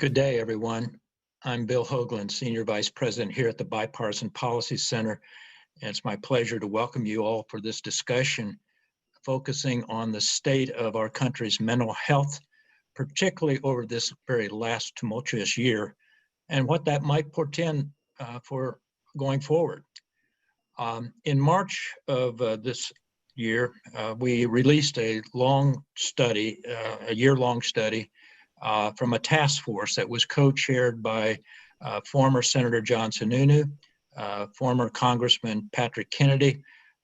Good day, everyone. I'm Bill Hoagland, Senior Vice President here at the Bipartisan Policy Center, and it's my pleasure to welcome you all for this discussion focusing on the state of our country's mental health, particularly over this very last tumultuous year, and what that might portend for going forward. In March of this year, we released a long study, a year-long study, from a task force that was co-chaired by former Senator John Sununu, former Congressman Patrick Kennedy,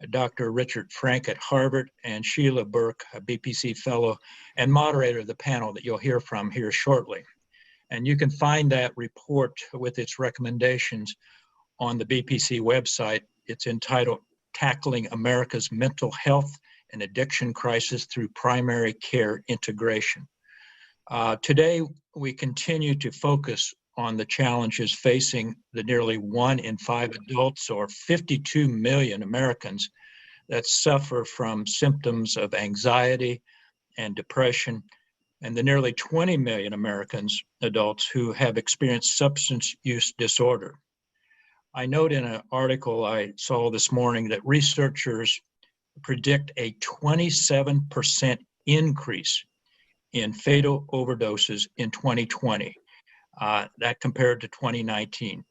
Dr. Richard Frank at Harvard, and Sheila Burke, a BPC fellow and moderator of the panel that you'll hear from here shortly. And you can find that report with its recommendations on the BPC website. It's entitled Tackling America's Mental Health and Addiction Crisis Through Primary Care Integration. Today, we continue to focus on the challenges facing the nearly 1 in 5 adults, or 52 million Americans, that suffer from symptoms of anxiety and depression, and the nearly 20 million Americans, adults, who have experienced substance use disorder. I note in an article I saw this morning that researchers predict a 27% increase in fatal overdoses in 2020, that compared to 2019.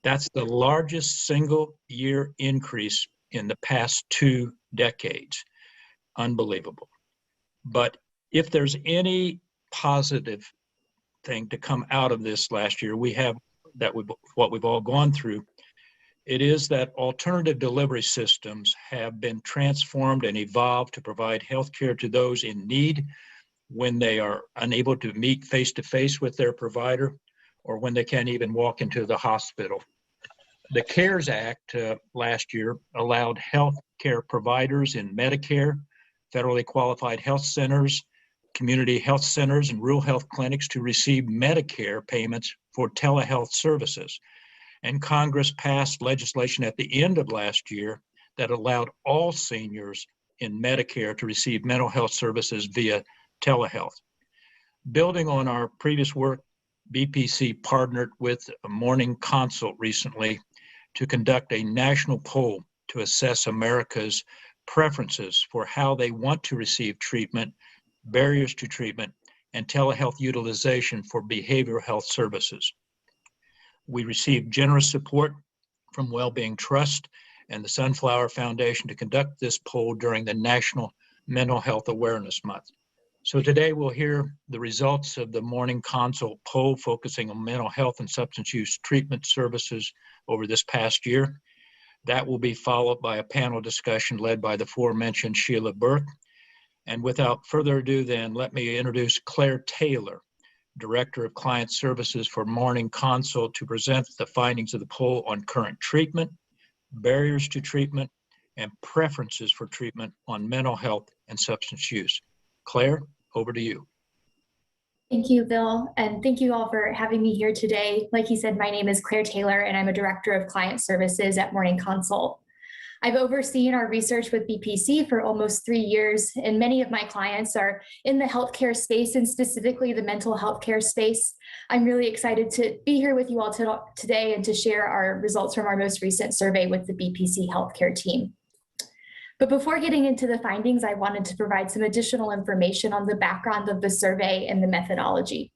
That's the largest single year increase in the past 2 decades. Unbelievable. But if there's any positive thing to come out of this last year, what we've all gone through, it is that alternative delivery systems have been transformed and evolved to provide healthcare to those in need when they are unable to meet face-to-face with their provider, or when they can't even walk into the hospital. The CARES Act last year allowed health care providers in Medicare, federally qualified health centers, community health centers, and rural health clinics to receive Medicare payments for telehealth services. And Congress passed legislation at the end of last year that allowed all seniors in Medicare to receive mental health services via telehealth. Building on our previous work, BPC partnered with a Morning Consult recently to conduct a national poll to assess America's preferences for how they want to receive treatment, barriers to treatment, and telehealth utilization for behavioral health services. We received generous support from Wellbeing Trust and the Sunflower Foundation to conduct this poll during the National Mental Health Awareness Month. So today we'll hear the results of the Morning Consult poll focusing on mental health and substance use treatment services over this past year. That will be followed by a panel discussion led by the aforementioned Sheila Burke. And without further ado then, let me introduce Claire Taylor, Director of Client Services for Morning Consult, to present the findings of the poll on current treatment, barriers to treatment, and preferences for treatment on mental health and substance use. Claire, over to you. Thank you, Bill, and thank you all for having me here today. Like he said, my name is Claire Taylor, and I'm a Director of Client Services at Morning Consult. I've overseen our research with BPC for almost 3 years, and many of my clients are in the healthcare space, and specifically the mental health care space. I'm really excited to be here with you all today and to share our results from our most recent survey with the BPC healthcare team. But before getting into the findings, I wanted to provide some additional information on the background of the survey and the methodology.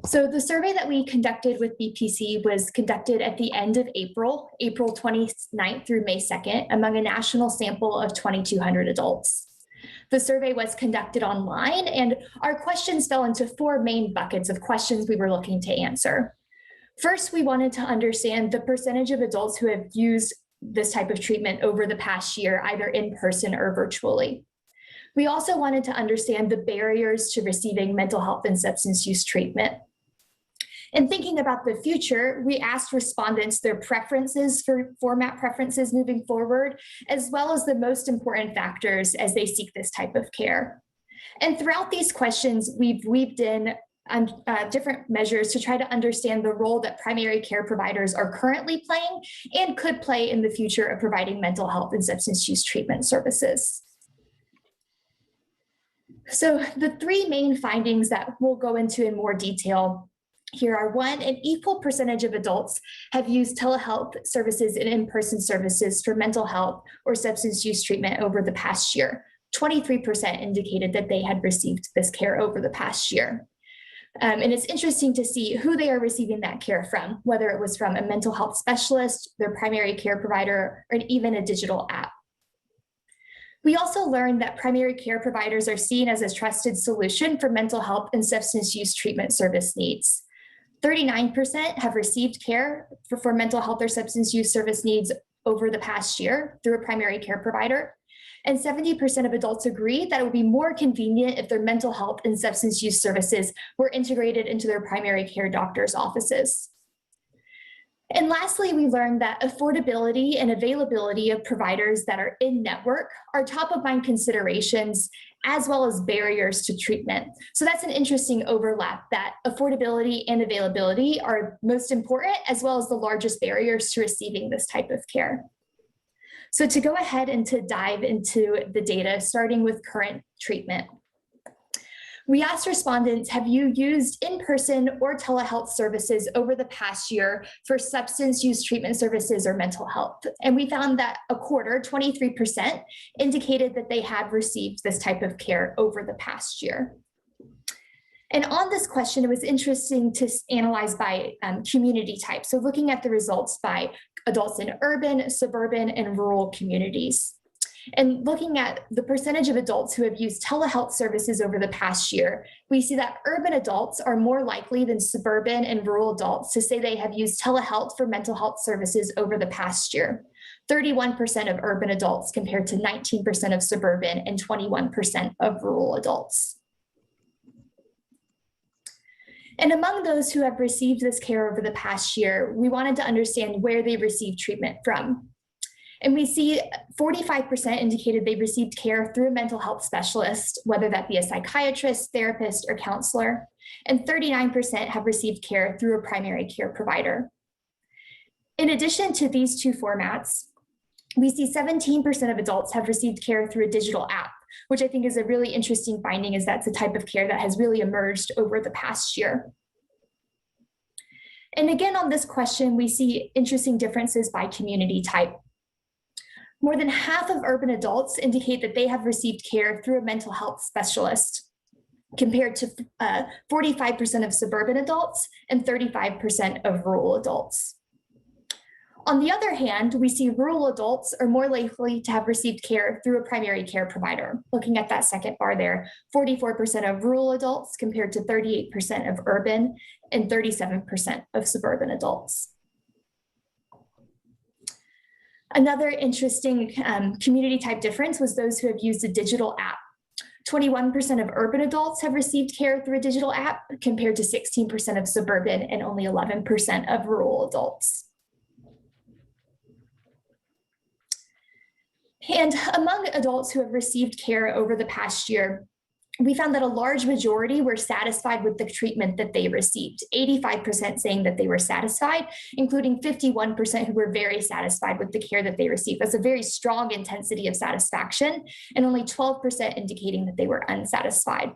So the survey that we conducted with BPC was conducted at the end of April 29th through May 2nd, among a national sample of 2,200 adults. The survey was conducted online, and our questions fell into 4 main buckets of questions we were looking to answer. First, we wanted to understand the percentage of adults who have used this type of treatment over the past year, either in person or virtually. We also wanted to understand the barriers to receiving mental health and substance use treatment. In thinking about the future, we asked respondents their preferences for format preferences moving forward, as well as the most important factors as they seek this type of care. And throughout these questions, we've weaved in different measures to try to understand the role that primary care providers are currently playing and could play in the future of providing mental health and substance use treatment services. So the three main findings that we'll go into in more detail here are: one, an equal percentage of adults have used telehealth services and in-person services for mental health or substance use treatment over the past year. 23% indicated that they had received this care over the past year. And it's interesting to see who they are receiving that care from, whether it was from a mental health specialist, their primary care provider, or even a digital app. We also learned that primary care providers are seen as a trusted solution for mental health and substance use treatment service needs. 39% have received care for mental health or substance use service needs over the past year through a primary care provider. And 70% of adults agree that it would be more convenient if their mental health and substance use services were integrated into their primary care doctor's offices. And lastly, we learned that affordability and availability of providers that are in network are top of mind considerations, as well as barriers to treatment. So that's an interesting overlap, that affordability and availability are most important, as well as the largest barriers to receiving this type of care. So to go ahead and to dive into the data, starting with current treatment. We asked respondents, have you used in-person or telehealth services over the past year for substance use treatment services or mental health? And we found that a quarter, 23%, indicated that they had received this type of care over the past year. And on this question, it was interesting to analyze by community type. So looking at the results by adults in urban, suburban, and rural communities. And looking at the percentage of adults who have used telehealth services over the past year, we see that urban adults are more likely than suburban and rural adults to say they have used telehealth for mental health services over the past year. 31% of urban adults compared to 19% of suburban and 21% of rural adults. And among those who have received this care over the past year, we wanted to understand where they received treatment from. And we see 45% indicated they received care through a mental health specialist, whether that be a psychiatrist, therapist, or counselor, and 39% have received care through a primary care provider. In addition to these two formats, we see 17% of adults have received care through a digital app, which I think is a really interesting finding, as that's a type of care that has really emerged over the past year. And again, on this question, we see interesting differences by community type. More than half of urban adults indicate that they have received care through a mental health specialist, compared to 45% of suburban adults and 35% of rural adults. On the other hand, we see rural adults are more likely to have received care through a primary care provider. Looking at that second bar there, 44% of rural adults compared to 38% of urban and 37% of suburban adults. Another interesting community type difference was those who have used a digital app. 21% of urban adults have received care through a digital app compared to 16% of suburban and only 11% of rural adults. And among adults who have received care over the past year, we found that a large majority were satisfied with the treatment that they received, 85% saying that they were satisfied, including 51% who were very satisfied with the care that they received. That's a very strong intensity of satisfaction, and only 12% indicating that they were unsatisfied.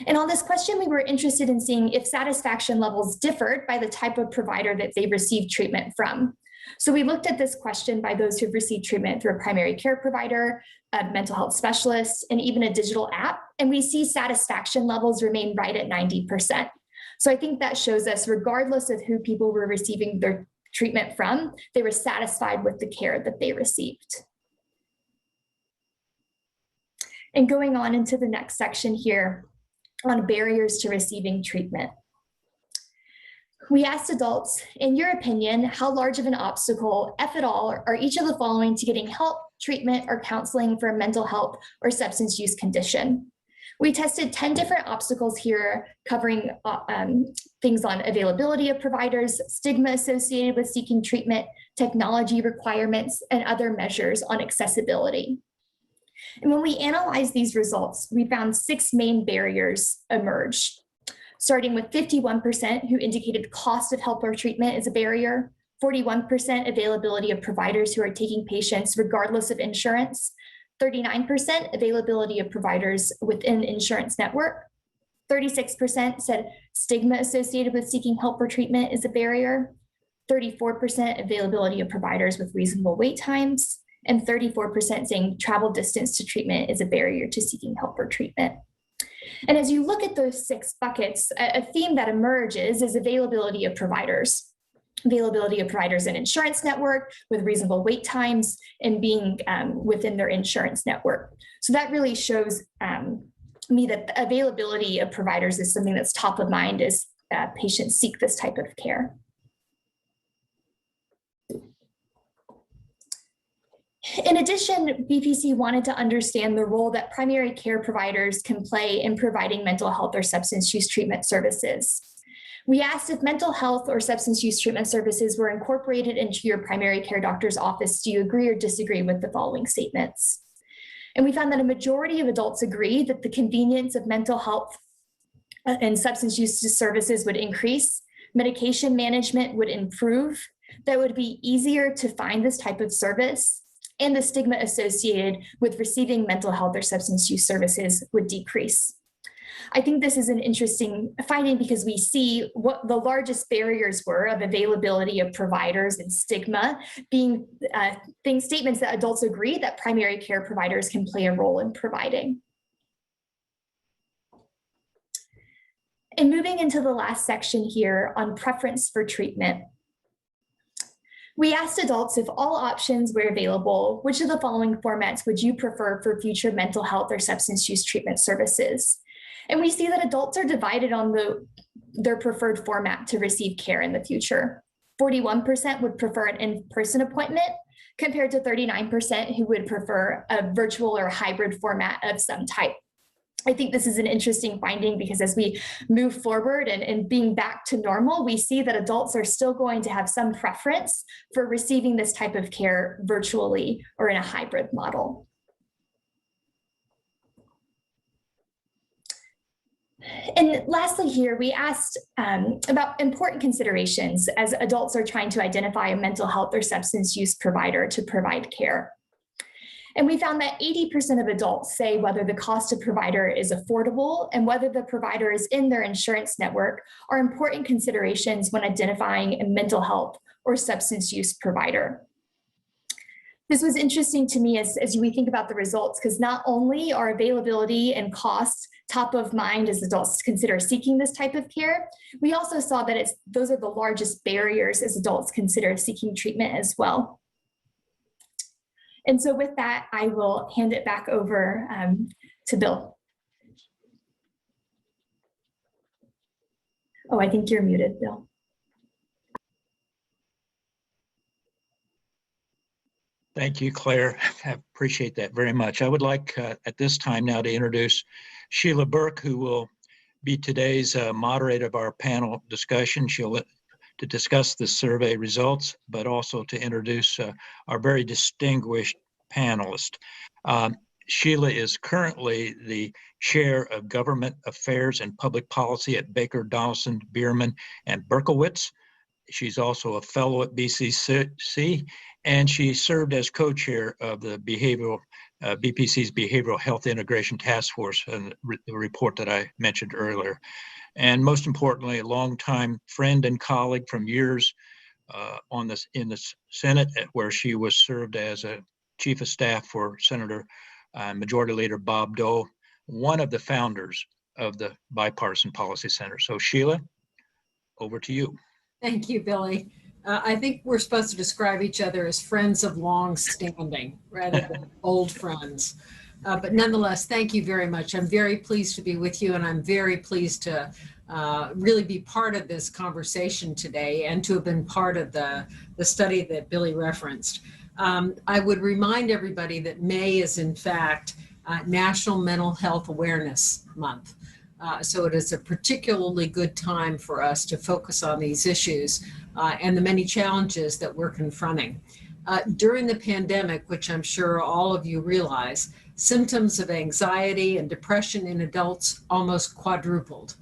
And on this question, we were interested in seeing if satisfaction levels differed by the type of provider that they received treatment from. So we looked at this question by those who've received treatment through a primary care provider, a mental health specialist, and even a digital app, and we see satisfaction levels remain right at 90%. So I think that shows us, regardless of who people were receiving their treatment from, they were satisfied with the care that they received. And going on into the next section here on barriers to receiving treatment. We asked adults, in your opinion, how large of an obstacle, if at all, are each of the following to getting help, treatment, or counseling for a mental health or substance use condition? We tested 10 different obstacles here, covering things on availability of providers, stigma associated with seeking treatment, technology requirements, and other measures on accessibility. And when we analyzed these results, we found 6 main barriers emerge, starting with 51% who indicated cost of help or treatment is a barrier, 41% availability of providers who are taking patients regardless of insurance, 39% availability of providers within insurance network. 36% said stigma associated with seeking help or treatment is a barrier. 34% availability of providers with reasonable wait times, and 34% saying travel distance to treatment is a barrier to seeking help or treatment. And as you look at those 6 buckets, a theme that emerges is availability of providers. Availability of providers in insurance network with reasonable wait times and being within their insurance network. So that really shows me that the availability of providers is something that's top of mind as patients seek this type of care. In addition, BPC wanted to understand the role that primary care providers can play in providing mental health or substance use treatment services. We asked if mental health or substance use treatment services were incorporated into your primary care doctor's office. Do you agree or disagree with the following statements? And we found that a majority of adults agree that the convenience of mental health and substance use services would increase, medication management would improve, that it would be easier to find this type of service, and the stigma associated with receiving mental health or substance use services would decrease. I think this is an interesting finding because we see what the largest barriers were of availability of providers and stigma being statements that adults agree that primary care providers can play a role in providing. And moving into the last section here on preference for treatment. We asked adults if all options were available, which of the following formats would you prefer for future mental health or substance use treatment services? And we see that adults are divided on their preferred format to receive care in the future. 41% would prefer an in-person appointment, compared to 39% who would prefer a virtual or hybrid format of some type. I think this is an interesting finding because as we move forward and being back to normal, we see that adults are still going to have some preference for receiving this type of care virtually or in a hybrid model. And lastly here, we asked about important considerations as adults are trying to identify a mental health or substance use provider to provide care. And we found that 80% of adults say whether the cost of provider is affordable and whether the provider is in their insurance network are important considerations when identifying a mental health or substance use provider. This was interesting to me as we think about the results, because not only are availability and cost top of mind as adults consider seeking this type of care, we also saw that those are the largest barriers as adults consider seeking treatment as well. And so with that, I will hand it back over to Bill. Oh, I think you're muted, Bill. Thank you, Claire. I appreciate that very much. I would like at this time now to introduce Sheila Burke, who will be today's moderator of our panel discussion. She'll to discuss the survey results, but also to introduce our very distinguished panelist. Sheila is currently the chair of Government Affairs and Public Policy at Baker, Donaldson, Bierman, and Berkowitz. She's also a fellow at BCC, and she served as co-chair of the BPC's Behavioral Health Integration Task Force, and the report that I mentioned earlier. And most importantly, a longtime friend and colleague from years in the Senate, where she was served as a chief of staff for Senator Majority Leader Bob Dole, one of the founders of the Bipartisan Policy Center. So Sheila, over to you. Thank you, Billy. I think we're supposed to describe each other as friends of long standing rather than old friends. But nonetheless, thank you very much. I'm very pleased to be with you, and I'm very pleased to really be part of this conversation today and to have been part of the study that Billy referenced. I would remind everybody that May is in fact National Mental Health Awareness Month. So it is a particularly good time for us to focus on these issues and the many challenges that we're confronting. During the pandemic, which I'm sure all of you realize, symptoms of anxiety and depression in adults almost quadrupled.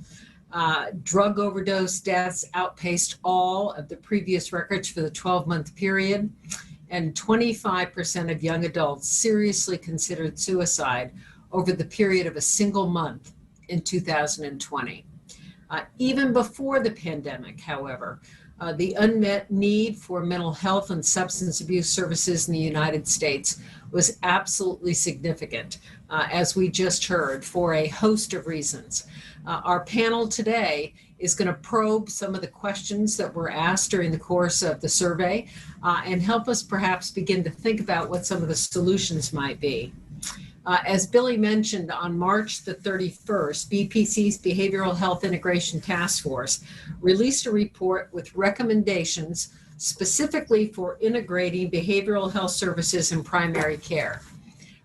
Drug overdose deaths outpaced all of the previous records for the 12-month period. and 25% of young adults seriously considered suicide over the period of a single month in 2020. Even before the pandemic, however, the unmet need for mental health and substance abuse services in the United States was absolutely significant, as we just heard, for a host of reasons. Our panel today is going to probe some of the questions that were asked during the course of the survey and help us perhaps begin to think about what some of the solutions might be. As Billy mentioned, on March the 31st, BPC's Behavioral Health Integration Task Force released a report with recommendations specifically for integrating behavioral health services in primary care.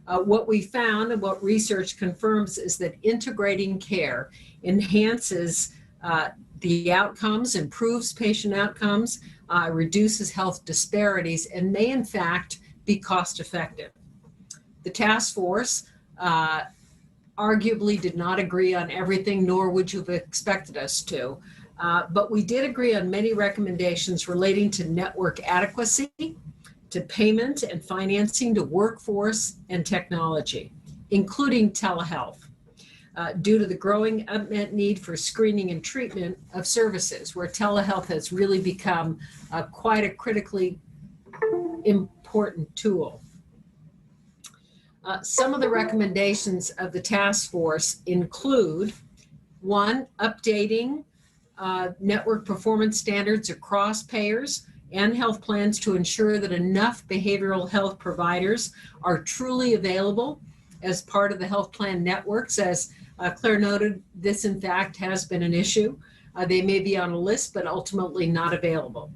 What we found and what research confirms is that integrating care enhances the outcomes, improves patient outcomes, reduces health disparities, and may in fact be cost effective. The task force arguably did not agree on everything, nor would you have expected us to. But we did agree on many recommendations relating to network adequacy, to payment and financing, to workforce and technology, including telehealth, due to the growing unmet need for screening and treatment of services, where telehealth has really become quite a critically important tool. Some of the recommendations of the task force include, one, updating network performance standards across payers and health plans to ensure that enough behavioral health providers are truly available as part of the health plan networks. As Claire noted, this in fact has been an issue. They may be on a list, but ultimately not available.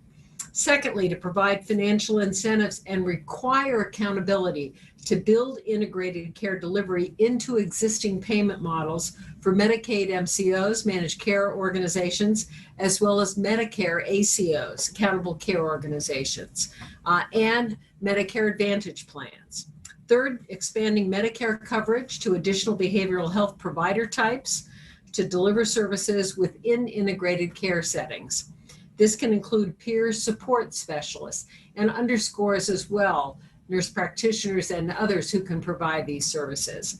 Secondly, to provide financial incentives and require accountability to build integrated care delivery into existing payment models for Medicaid MCOs, managed care organizations, as well as Medicare ACOs, accountable care organizations, and Medicare Advantage plans. Third, expanding Medicare coverage to additional behavioral health provider types to deliver services within integrated care settings. This can include peer support specialists and underscores as well nurse practitioners and others who can provide these services.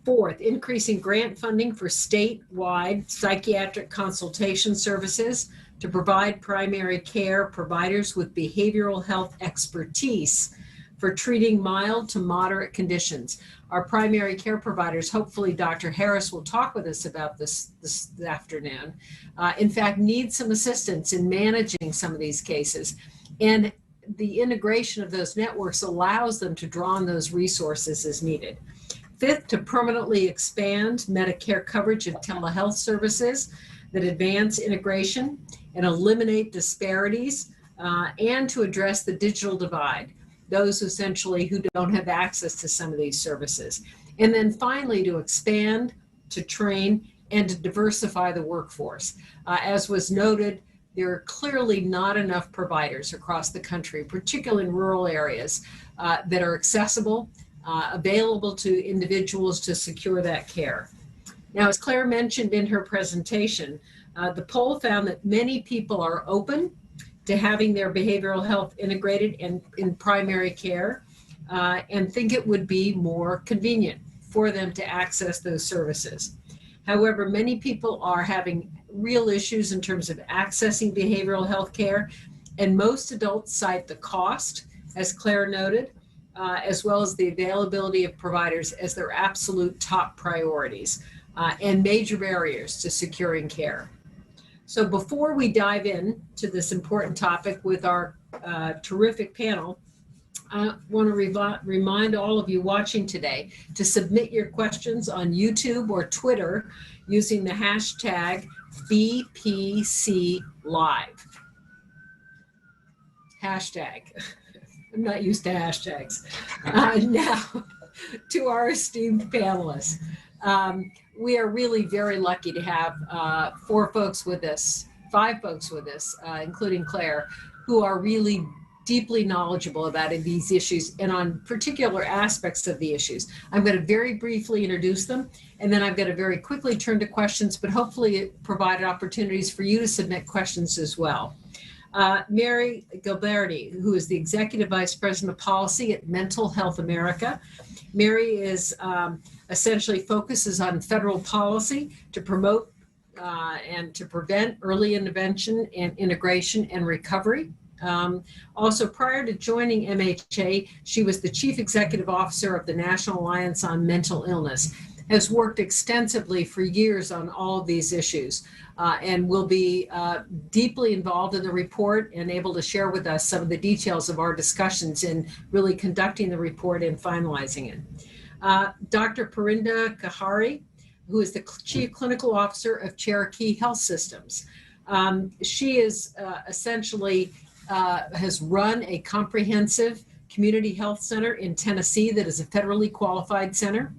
Fourth, increasing grant funding for statewide psychiatric consultation services to provide primary care providers with behavioral health expertise for treating mild to moderate conditions. Our primary care providers, hopefully Dr. Harris will talk with us about this afternoon, in fact, need some assistance in managing some of these cases. And the integration of those networks allows them to draw on those resources as needed. Fifth, to permanently expand Medicare coverage of telehealth services that advance integration and eliminate disparities, and to address the digital divide, those essentially who don't have access to some of these services. And then finally, to expand, to train, and to diversify the workforce. As was noted, there are clearly not enough providers across the country, particularly in rural areas, that are accessible, available to individuals to secure that care. Now, as Claire mentioned in her presentation, the poll found that many people are open to having their behavioral health integrated in primary care and think it would be more convenient for them to access those services. However, many people are having real issues in terms of accessing behavioral health care, and most adults cite the cost, as Claire noted, as well as the availability of providers as their absolute top priorities and major barriers to securing care. So before we dive in to this important topic with our terrific panel, I want to remind all of you watching today to submit your questions on YouTube or Twitter using the hashtag BPCLive. Hashtag. I'm not used to hashtags. Now, to our esteemed panelists. We are really very lucky to have 5 folks with us, including Claire, who are really deeply knowledgeable about these issues and on particular aspects of the issues. I'm going to very briefly introduce them, and then I'm going to very quickly turn to questions, but hopefully it provided opportunities for you to submit questions as well. Mary Gilberti, who is the Executive Vice President of Policy at Mental Health America. Mary is essentially focuses on federal policy to promote and to prevent early intervention and integration and recovery. Also, prior to joining MHA, she was the Chief Executive Officer of the National Alliance on Mental Illness, has worked extensively for years on all of these issues, and will be deeply involved in the report and able to share with us some of the details of our discussions in really conducting the report and finalizing it. Dr. Parinda Kahari, who is the Chief Clinical Officer of Cherokee Health Systems. She is essentially has run a comprehensive community health center in Tennessee that is a federally qualified center.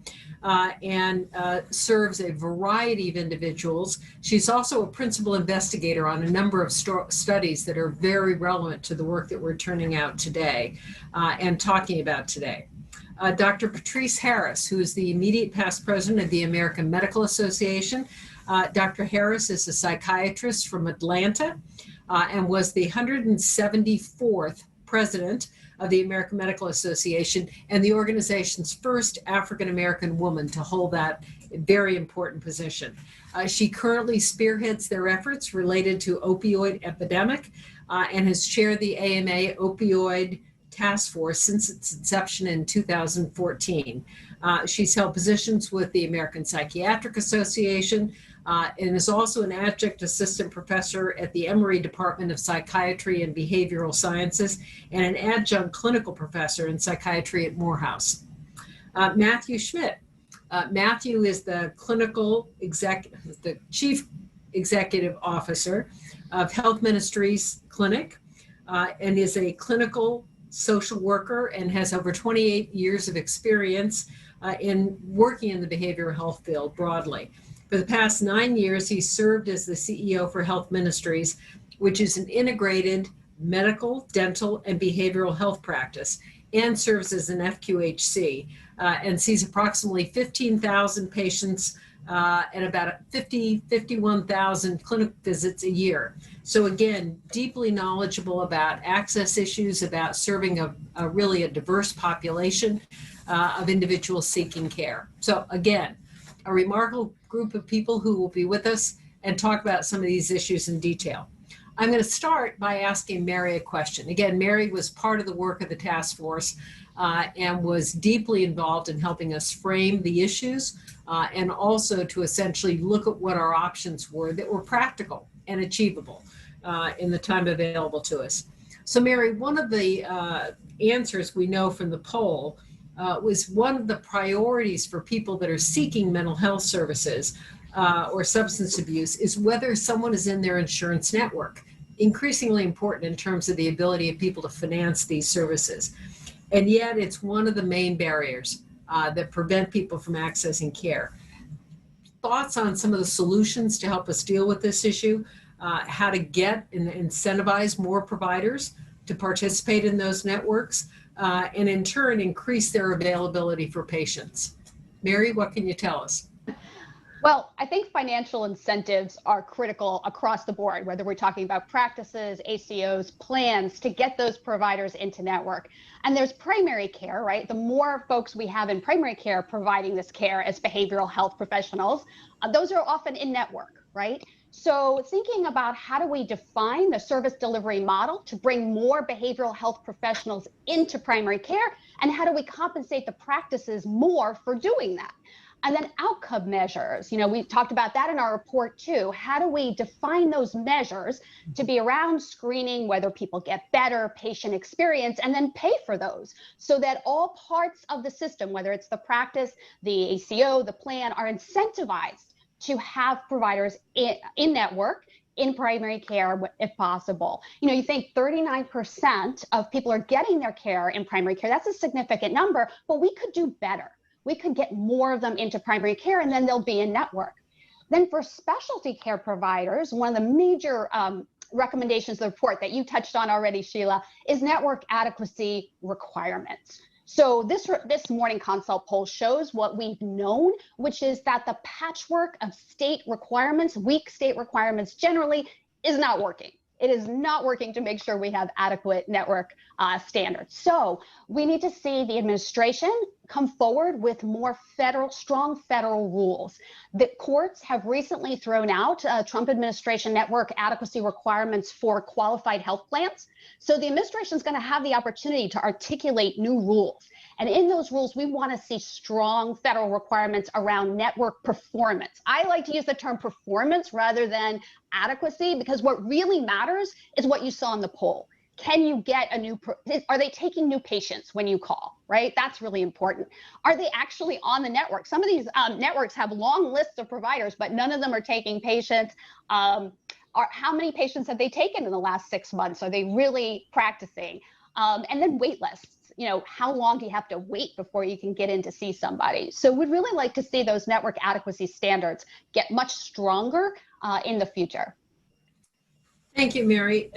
And serves a variety of individuals. She's also a principal investigator on a number of studies that are very relevant to the work that we're turning out today and talking about today. Dr. Patrice Harris, who is the immediate past president of the American Medical Association. Dr. Harris is a psychiatrist from Atlanta and was the 174th president of the American Medical Association and the organization's first African-American woman to hold that very important position. She currently spearheads their efforts related to opioid epidemic and has chaired the AMA opioid task force since its inception in 2014. She's held positions with the American Psychiatric Association and is also an adjunct assistant professor at the Emory Department of Psychiatry and Behavioral Sciences and an adjunct clinical professor in psychiatry at Morehouse. Matthew Schmidt. Matthew is the the Chief Executive Officer of Health Ministries Clinic and is a clinical social worker and has over 28 years of experience in working in the behavioral health field broadly. For the past 9 years, he served as the CEO for Health Ministries, which is an integrated medical, dental, and behavioral health practice, and serves as an FQHC, and sees approximately 15,000 patients and about 51,000 clinic visits a year. So again, deeply knowledgeable about access issues, about serving a really diverse population of individuals seeking care. So again, a remarkable group of people who will be with us and talk about some of these issues in detail. I'm going to start by asking Mary a question. Again, Mary was part of the work of the task force and was deeply involved in helping us frame the issues and also to essentially look at what our options were that were practical and achievable in the time available to us. So Mary, one of the answers we know from the poll was one of the priorities for people that are seeking mental health services or substance abuse is whether someone is in their insurance network, increasingly important in terms of the ability of people to finance these services. And yet it's one of the main barriers that prevent people from accessing care. Thoughts on some of the solutions to help us deal with this issue, how to get and incentivize more providers to participate in those networks, and in turn increase their availability for patients. Mary, what can you tell us? Well, I think financial incentives are critical across the board, whether we're talking about practices, ACOs, plans to get those providers into network. And there's primary care, right? The more folks we have in primary care providing this care as behavioral health professionals, those are often in network, right? So thinking about how do we define the service delivery model to bring more behavioral health professionals into primary care, and how do we compensate the practices more for doing that? And then outcome measures, we talked about that in our report too. How do we define those measures to be around screening, whether people get better patient experience, and then pay for those so that all parts of the system, whether it's the practice, the ACO, the plan, are incentivized to have providers in network, in primary care, if possible. You think 39% of people are getting their care in primary care. That's a significant number, but we could do better. We could get more of them into primary care, and then they'll be in network. Then for specialty care providers, one of the major recommendations of the report that you touched on already, Sheila, is network adequacy requirements. So this morning consult poll shows what we've known, which is that the patchwork of state requirements, weak state requirements generally, is not working. It is not working to make sure we have adequate network standards. So we need to see the administration come forward with more strong federal rules. The courts have recently thrown out Trump administration network adequacy requirements for qualified health plans. So the administration is going to have the opportunity to articulate new rules. And in those rules, we want to see strong federal requirements around network performance. I like to use the term performance rather than adequacy, because what really matters is what you saw in the poll. Can you get are they taking new patients when you call, right? That's really important. Are they actually on the network? Some of these networks have long lists of providers, but none of them are taking patients. How many patients have they taken in the last 6 months? Are they really practicing? And then wait lists. How long do you have to wait before you can get in to see somebody? So we'd really like to see those network adequacy standards get much stronger in the future. Thank you, Mary.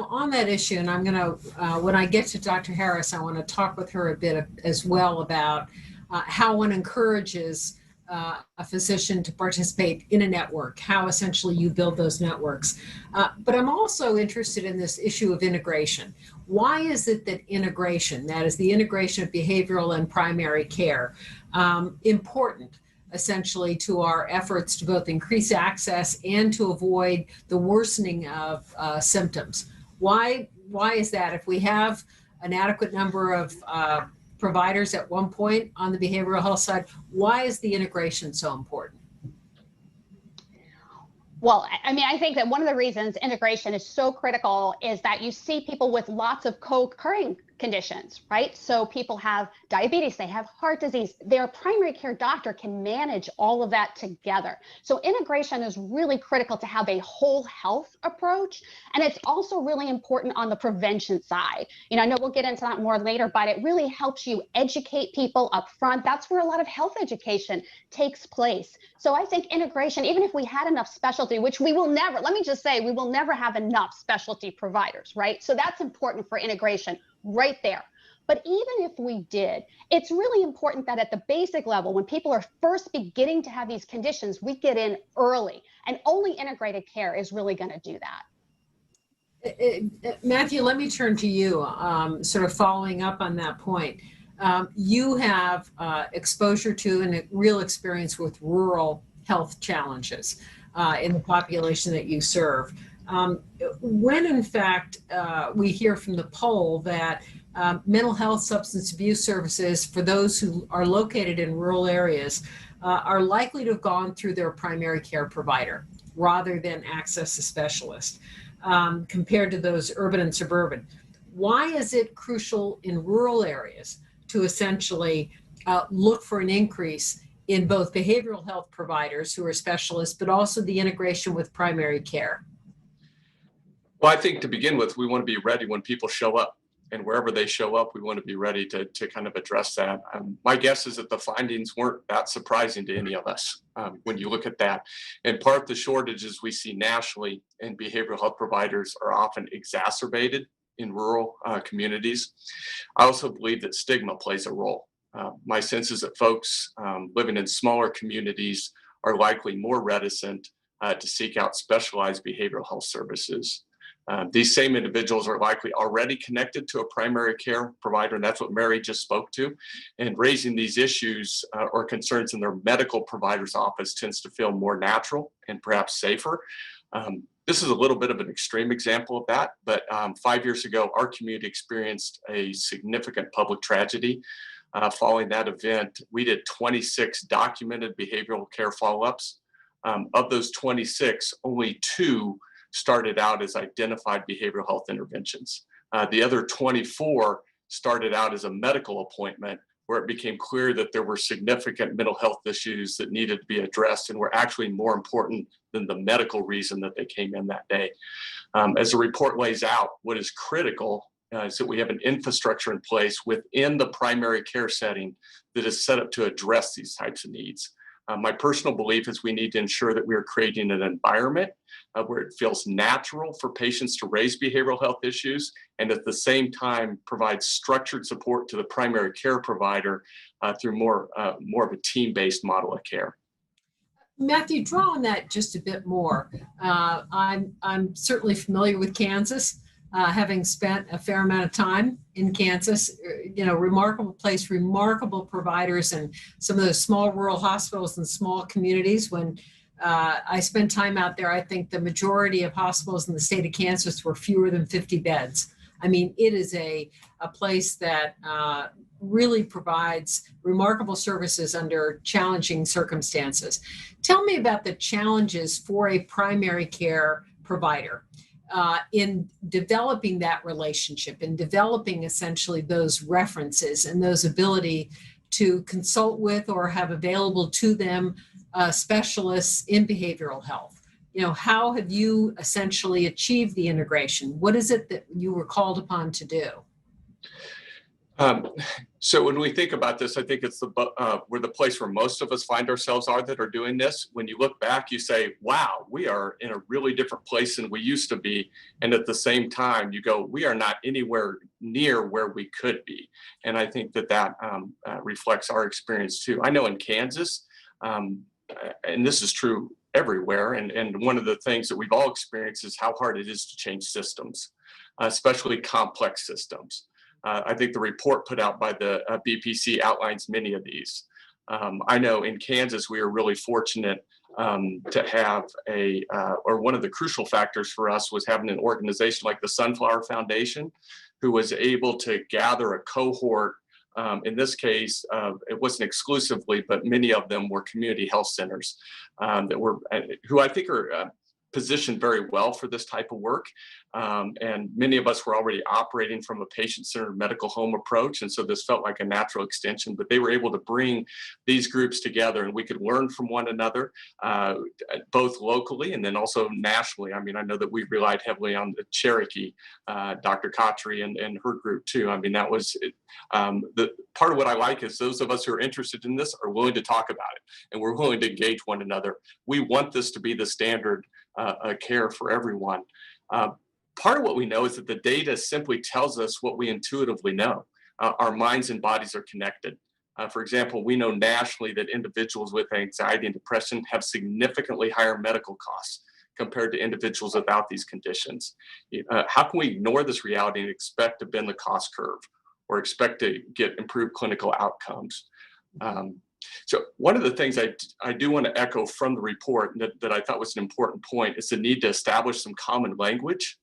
On that issue, and I'm going to, when I get to Dr. Harris, I want to talk with her a bit as well about how one encourages a physician to participate in a network, how essentially you build those networks. But I'm also interested in this issue of integration. Why is it that integration, that is the integration of behavioral and primary care, important essentially to our efforts to both increase access and to avoid the worsening of symptoms? Why is that? If we have an adequate number of providers at one point on the behavioral health side, why is the integration so important? Well, I think that one of the reasons integration is so critical is that you see people with lots of co-occurring conditions, right? So people have diabetes, they have heart disease, their primary care doctor can manage all of that together. So integration is really critical to have a whole health approach. And it's also really important on the prevention side. I know we'll get into that more later, but it really helps you educate people up front. That's where a lot of health education takes place. So I think integration, even if we had enough specialty, which we will never, let me just say, we will never have enough specialty providers, right? So that's important for integration right there. But even if we did, it's really important that at the basic level, when people are first beginning to have these conditions, we get in early, and only integrated care is really going to do that. Matthew, let me turn to you, sort of following up on that point. You have exposure to and a real experience with rural health challenges in the population that you serve. When in fact we hear from the poll that mental health substance abuse services for those who are located in rural areas are likely to have gone through their primary care provider rather than access a specialist compared to those urban and suburban. Why is it crucial in rural areas to essentially look for an increase in both behavioral health providers who are specialists, but also the integration with primary care? Well, I think to begin with, we want to be ready when people show up, and wherever they show up, we want to be ready to kind of address that. My guess is that the findings weren't that surprising to any of us when you look at that. In part, the shortages we see nationally in behavioral health providers are often exacerbated in rural communities. I also believe that stigma plays a role. My sense is that folks living in smaller communities are likely more reticent to seek out specialized behavioral health services. These same individuals are likely already connected to a primary care provider, and that's what Mary just spoke to. And raising these issues or concerns in their medical provider's office tends to feel more natural and perhaps safer. This is a little bit of an extreme example of that, but 5 years ago, our community experienced a significant public tragedy. Following that event, we did 26 documented behavioral care follow-ups. Of those 26, only 2 started out as identified behavioral health interventions. The other 24 started out as a medical appointment where it became clear that there were significant mental health issues that needed to be addressed and were actually more important than the medical reason that they came in that day. As the report lays out, what is critical is that we have an infrastructure in place within the primary care setting that is set up to address these types of needs. My personal belief is we need to ensure that we are creating an environment where it feels natural for patients to raise behavioral health issues, and at the same time provide structured support to the primary care provider through more of a team-based model of care. Matthew, draw on that just a bit more. I'm certainly familiar with Kansas, having spent a fair amount of time in Kansas. Remarkable place, remarkable providers, and some of those small rural hospitals and small communities. When I spent time out there, I think the majority of hospitals in the state of Kansas were fewer than 50 beds. I mean, it is a place that really provides remarkable services under challenging circumstances. Tell me about the challenges for a primary care provider in developing that relationship, in developing essentially those references and those ability to consult with or have available to them specialists in behavioral health. How have you essentially achieved the integration? What is it that you were called upon to do? So when we think about this, I think it's we're the place where most of us find ourselves are that are doing this. When you look back, you say, wow, we are in a really different place than we used to be. And at the same time, you go, we are not anywhere near where we could be. And I think that reflects our experience too. I know in Kansas, and this is true everywhere, and one of the things that we've all experienced is how hard it is to change systems, especially complex systems. I think the report put out by the BPC outlines many of these. I know in Kansas, we are really fortunate to have one of the crucial factors for us was having an organization like the Sunflower Foundation, who was able to gather a cohort. In this case, it wasn't exclusively, but many of them were community health centers who I think are positioned very well for this type of work. And many of us were already operating from a patient-centered medical home approach. And so this felt like a natural extension, but they were able to bring these groups together and we could learn from one another, both locally and then also nationally. I mean, I know that we relied heavily on the Cherokee, Dr. Kotri and her group too. I mean, that was the part of what I like is those of us who are interested in this are willing to talk about it and we're willing to engage one another. We want this to be the standard care for everyone. Part of what we know is that the data simply tells us what we intuitively know. Our minds and bodies are connected. For example, we know nationally that individuals with anxiety and depression have significantly higher medical costs compared to individuals without these conditions. How can we ignore this reality and expect to bend the cost curve or expect to get improved clinical outcomes? So one of the things I do want to echo from the report that I thought was an important point is the need to establish some common language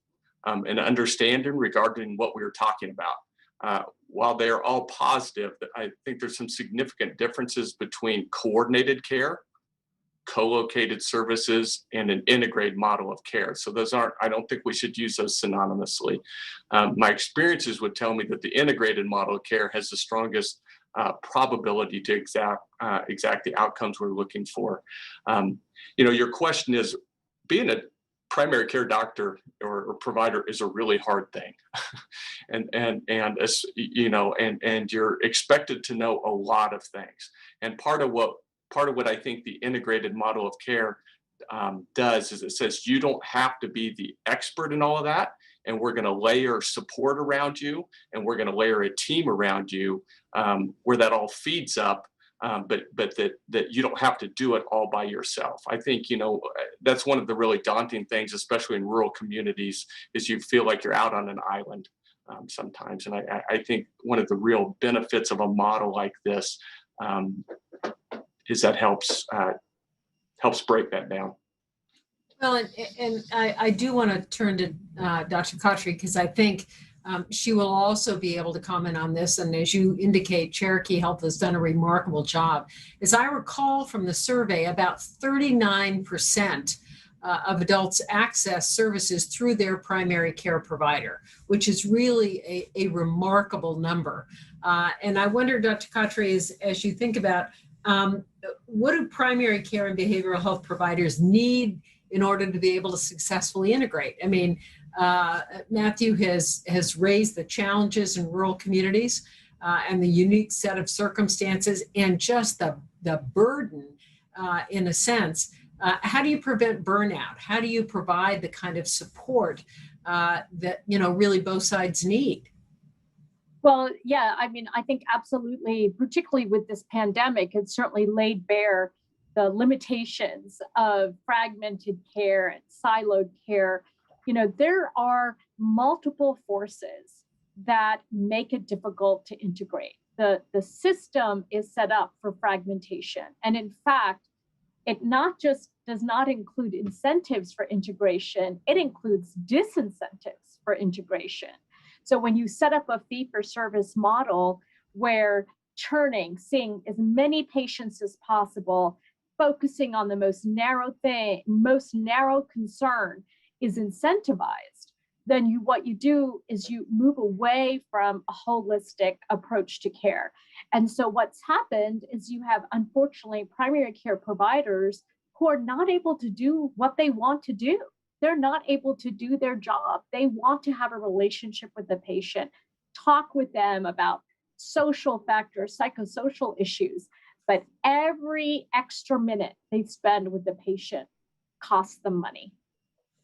and understanding regarding what we were talking about. While they're all positive, I think there's some significant differences between coordinated care, co-located services, and an integrated model of care. So I don't think we should use those synonymously. My experiences would tell me that the integrated model of care has the strongest probability to exact the outcomes we're looking for. Your question is, being a primary care doctor or provider is a really hard thing, and you're expected to know a lot of things. And part of what I think the integrated model of care does is it says you don't have to be the expert in all of that, and we're going to layer support around you, and we're going to layer a team around you where that all feeds up. But that you don't have to do it all by yourself. I think, that's one of the really daunting things, especially in rural communities, is you feel like you're out on an island sometimes. And I think one of the real benefits of a model like this is that helps break that down. Well, and I do want to turn to Dr. Kotri, because I think she will also be able to comment on this. And as you indicate, Cherokee Health has done a remarkable job. As I recall from the survey, about 39% of adults access services through their primary care provider, which is really a remarkable number. And I wonder, Dr. Kotri, as you think about what do primary care and behavioral health providers need in order to be able to successfully integrate? I mean, Matthew has raised the challenges in rural communities and the unique set of circumstances and just the burden, in a sense. How do you prevent burnout? How do you provide the kind of support that really both sides need? Well, yeah, I mean, I think absolutely, particularly with this pandemic, it's certainly laid bare the limitations of fragmented care and siloed care, there are multiple forces that make it difficult to integrate. The system is set up for fragmentation. And in fact, it not just does not include incentives for integration, it includes disincentives for integration. So when you set up a fee-for-service model where churning, seeing as many patients as possible, focusing on the most narrow concern is incentivized, then what you do is you move away from a holistic approach to care. And so what's happened is you have, unfortunately, primary care providers who are not able to do what they want to do. They're not able to do their job. They want to have a relationship with the patient, talk with them about social factors, psychosocial issues, but every extra minute they spend with the patient costs them money.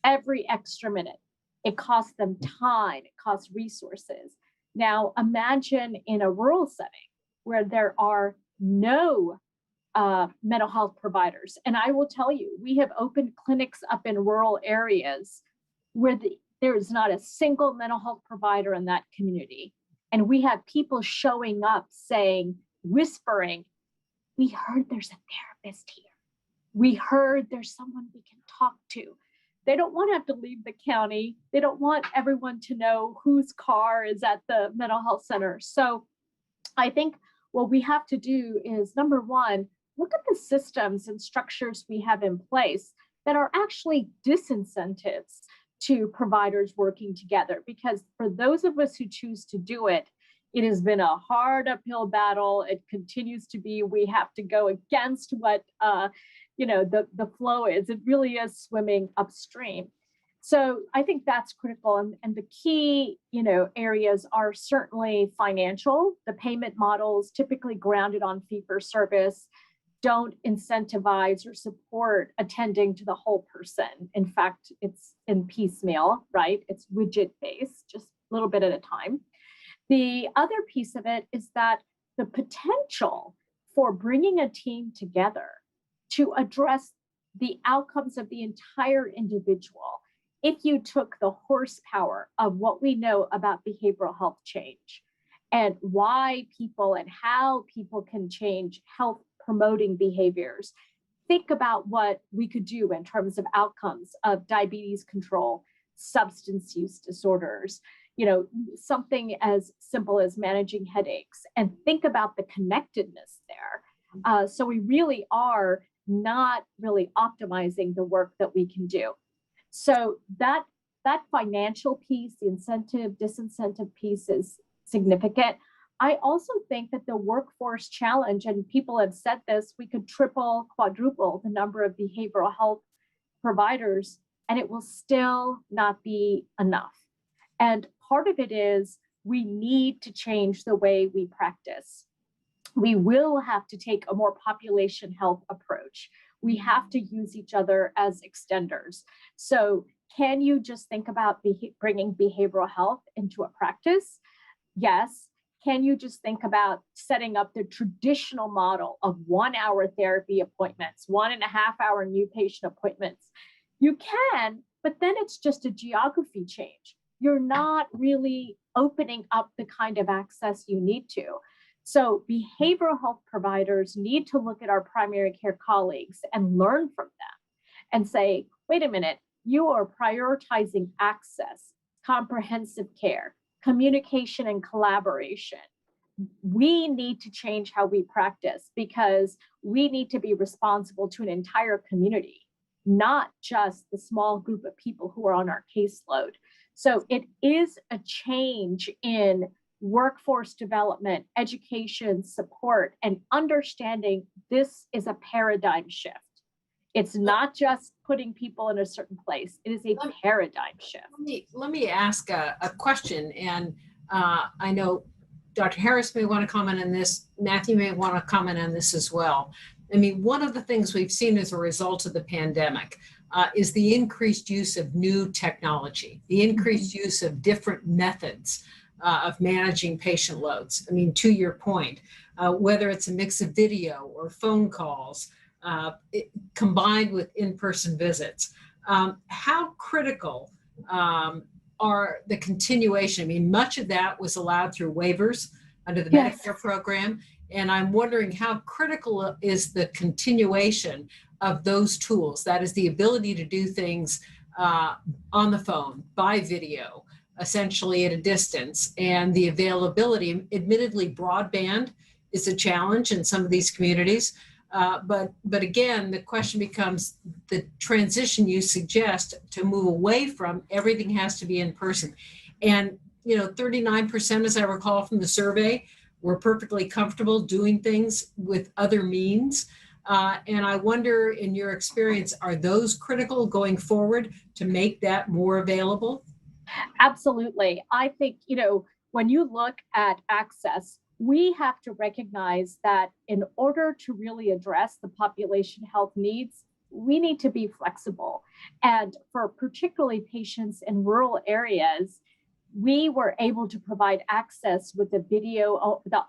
Every extra minute. It costs them time, it costs resources. Now imagine in a rural setting where there are no mental health providers. And I will tell you, we have opened clinics up in rural areas where there is not a single mental health provider in that community. And we have people showing up saying, whispering, we heard there's a therapist here. We heard there's someone we can talk to. They don't want to have to leave the county. They don't want everyone to know whose car is at the mental health center. So I think what we have to do is, number one, look at the systems and structures we have in place that are actually disincentives to providers working together. Because for those of us who choose to do it, it has been a hard uphill battle. It continues to be. We have to go against what the flow is. It really is swimming upstream. So I think that's critical. And the key, areas are certainly financial. The payment models, typically grounded on fee-for-service, don't incentivize or support attending to the whole person. In fact, it's in piecemeal, right? It's widget-based, just a little bit at a time. The other piece of it is that the potential for bringing a team together to address the outcomes of the entire individual, if you took the horsepower of what we know about behavioral health change and why people and how people can change health promoting behaviors, think about what we could do in terms of outcomes of diabetes control, substance use disorders, something as simple as managing headaches, and think about the connectedness there. So we really are not really optimizing the work that we can do. So that financial piece, the incentive, disincentive piece is significant. I also think that the workforce challenge, and people have said this, we could triple, quadruple the number of behavioral health providers, and it will still not be enough. And part of it is we need to change the way we practice. We will have to take a more population health approach. We have to use each other as extenders. So can you just think about bringing behavioral health into a practice? Yes. Can you just think about setting up the traditional model of 1 hour therapy appointments, 1.5 hour new patient appointments? You can, but then it's just a geography change. You're not really opening up the kind of access you need to. So behavioral health providers need to look at our primary care colleagues and learn from them and say, wait a minute, you are prioritizing access, comprehensive care, communication and collaboration. We need to change how we practice because we need to be responsible to an entire community, not just the small group of people who are on our caseload. So it is a change in workforce development, education, support, and understanding this is a paradigm shift. It's not just putting people in a certain place. It is a paradigm shift. Let me ask a question. And I know Dr. Harris may want to comment on this. Matthew may want to comment on this as well. I mean, one of the things we've seen as a result of the pandemic is the increased use of new technology, the increased use of different methods of managing patient loads. I mean, to your point, whether it's a mix of video or phone calls, combined with in-person visits. How critical are the continuation? I mean, much of that was allowed through waivers under the Medicare program. And I'm wondering how critical is the continuation of those tools? That is the ability to do things on the phone, by video, essentially at a distance, and the availability. Admittedly, broadband is a challenge in some of these communities. But again, the question becomes the transition you suggest to move away from everything has to be in person. And, 39%, as I recall from the survey, were perfectly comfortable doing things with other means. And I wonder, in your experience, are those critical going forward to make that more available? Absolutely. I think, when you look at access, we have to recognize that in order to really address the population health needs, we need to be flexible. And for particularly patients in rural areas, we were able to provide access with the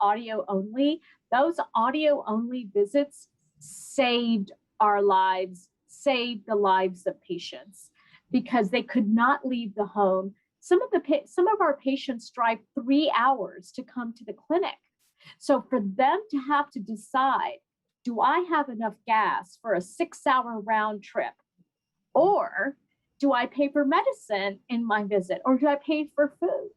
audio only. Those audio only visits saved our lives, saved the lives of patients because they could not leave the home. Some of our patients drive 3 hours to come to the clinic. So for them to have to decide, do I have enough gas for a 6-hour round trip? Or do I pay for medicine in my visit? Or do I pay for food?